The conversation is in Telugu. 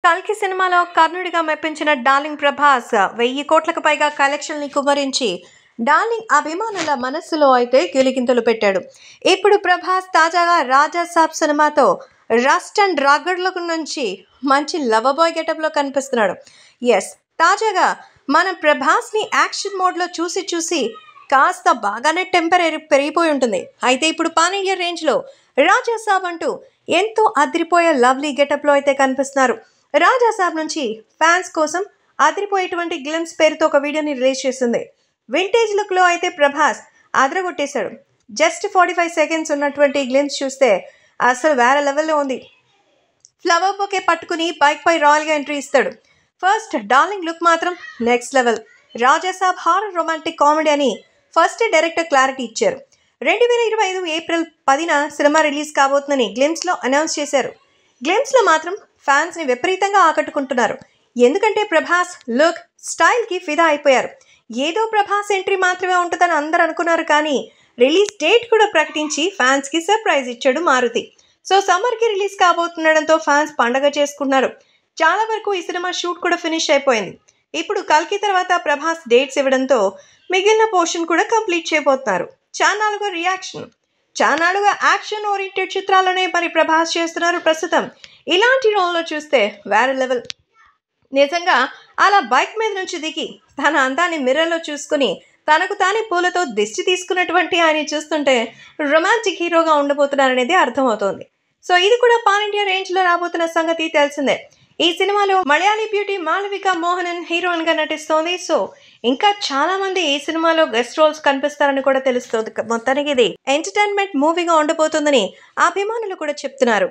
కల్కి సినిమాలో కర్ణుడిగా మెప్పించిన డార్లింగ్ ప్రభాస్ 1000 కోట్లకు పైగా కలెక్షన్ని కుమరించి డార్లింగ్ అభిమానుల మనస్సులో అయితే గిలిగింతలు పెట్టాడు. ఇప్పుడు ప్రభాస్ తాజాగా రాజా సాబ్ సినిమాతో రస్ట్ అండ్ రగడ్లకు నుంచి మంచి లవ్ బాయ్ గెటప్లో కనిపిస్తున్నాడు. ఎస్, తాజాగా మనం ప్రభాస్ని యాక్షన్ మోడ్లో చూసి కాస్త బాగానే టెంపర్ పెరిగిపోయి ఉంటుంది. అయితే ఇప్పుడు పాన్ ఇండియా రేంజ్లో రాజా సాబ్ అంటూ ఎంతో అదిరిపోయే లవ్లీ గెటప్లో అయితే కనిపిస్తున్నారు. రాజా సాబ్ నుంచి ఫ్యాన్స్ కోసం అదిరిపోయేటువంటి గ్లిమ్స్ పేరుతో ఒక వీడియోని రిలీజ్ చేసింది. వింటేజ్ లుక్లో అయితే ప్రభాస్ అదరగొట్టేశాడు. జస్ట్ 45 సెకండ్స్ ఉన్నటువంటి గ్లిమ్స్ చూస్తే అసలు వేరే లెవెల్లో ఉంది. ఫ్లవర్ బొకే పట్టుకుని బైక్ పై రాయల్గా ఎంట్రీ ఇస్తాడు. ఫస్ట్ డార్లింగ్ లుక్ మాత్రం నెక్స్ట్ లెవెల్. రాజా సాబ్ హారర్ రొమాంటిక్ కామెడీ అని ఫస్ట్ డైరెక్టర్ క్లారిటీ ఇచ్చారు. 2025 ఏప్రిల్ 10న సినిమా రిలీజ్ కాబోతుందని గ్లిమ్స్లో అనౌన్స్ చేశారు. గ్లిమ్స్లో మాత్రం ఫ్యాన్స్ని విపరీతంగా ఆకట్టుకుంటున్నారు. ఎందుకంటే ప్రభాస్ లుక్ స్టైల్కి ఫిదా అయిపోయారు. ఏదో ప్రభాస్ ఎంట్రీ మాత్రమే ఉంటుందని అందరూ అనుకున్నారు, కానీ రిలీజ్ డేట్ కూడా ప్రకటించి ఫ్యాన్స్కి సర్ప్రైజ్ ఇచ్చాడు మారుతి. సో సమ్మర్కి రిలీజ్ కాబోతుండడంతో ఫ్యాన్స్ పండగ చేసుకున్నారు. చాలా వరకు ఈ సినిమా షూట్ కూడా ఫినిష్ అయిపోయింది. ఇప్పుడు కల్కి తర్వాత ప్రభాస్ డేట్స్ ఇవ్వడంతో మిగిలిన పోర్షన్ కూడా కంప్లీట్ చేయబోతున్నారు. చానాలుగా యాక్షన్ ఓరియంటెడ్ చిత్రాలనే మరి ప్రభాస్ చేస్తున్నారు ప్రస్తుతం. ఇలాంటి రోల్లో చూస్తే వేరే లెవెల్. నిజంగా అలా బైక్ మీద నుంచి దిగి తన అందాన్ని మిర్రర్లో చూసుకుని తనకు తానే పూలతో దిష్టి తీసుకున్నటువంటి ఆయన చూస్తుంటే రొమాంటిక్ హీరోగా ఉండబోతున్నారనేది అర్థమవుతోంది. సో ఇది కూడా పాన్ ఇండియా రేంజ్లో రాబోతున్న సంగతి తెలిసిందే. ఈ సినిమాలో మలయాళీ బ్యూటీ మాళవిక మోహనన్ హీరోయిన్గా నటిస్తోంది. సో ఇంకా చాలా మంది ఈ సినిమాలో గెస్ట్ రోల్స్ కనిపిస్తారని కూడా తెలుస్తోంది. మొత్తానికి ఇది ఎంటర్టైన్మెంట్ మూవీగా ఉండబోతుందని అభిమానులు కూడా చెప్తున్నారు.